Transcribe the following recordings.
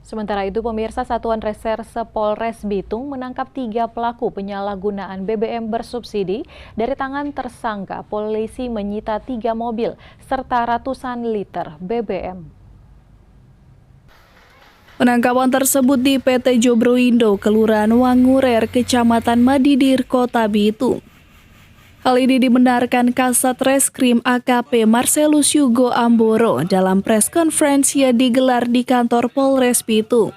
Sementara itu, pemirsa, Satuan Reserse Polres Bitung menangkap 3 pelaku penyalahgunaan BBM bersubsidi. Dari tangan tersangka, polisi menyita 3 mobil serta ratusan liter BBM. Penangkapan tersebut di PT Jobroindo, Kelurahan Wangurer, Kecamatan Madidir, Kota Bitung. Hal ini dibenarkan Kasat Reskrim AKP Marcelus Yugo Amboro dalam press conference yang digelar di kantor Polres Bitung.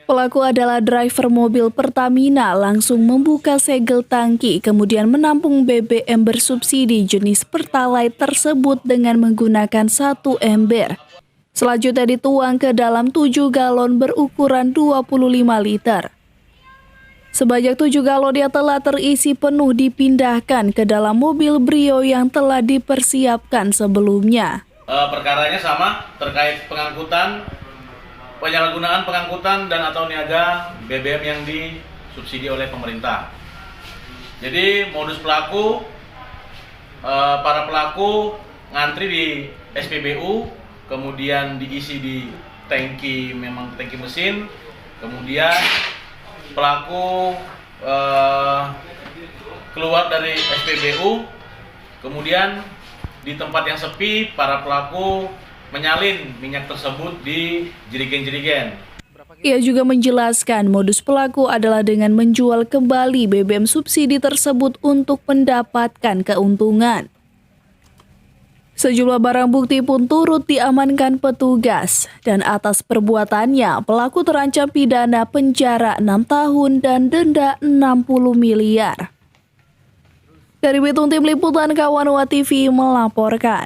Pelaku adalah driver mobil Pertamina, langsung membuka segel tangki, kemudian menampung BBM bersubsidi jenis Pertalite tersebut dengan menggunakan 1 ember. Selanjutnya dituang ke dalam 7 galon berukuran 25 liter. Sebanyak 7 galon yang telah terisi penuh dipindahkan ke dalam mobil Brio yang telah dipersiapkan sebelumnya. Perkaranya sama, terkait penyalahgunaan pengangkutan dan atau niaga BBM yang disubsidi oleh pemerintah. Jadi modus pelaku, para pelaku ngantri di SPBU, kemudian diisi di tangki mesin, kemudian pelaku keluar dari SPBU, kemudian di tempat yang sepi para pelaku menyalin minyak tersebut di jerigen-jerigen. Ia juga menjelaskan modus pelaku adalah dengan menjual kembali BBM subsidi tersebut untuk mendapatkan keuntungan. Sejumlah barang bukti pun turut diamankan petugas, dan atas perbuatannya pelaku terancam pidana penjara 6 tahun dan denda 60 miliar. Dari Bitung, Tim Liputan Kawanwa TV melaporkan.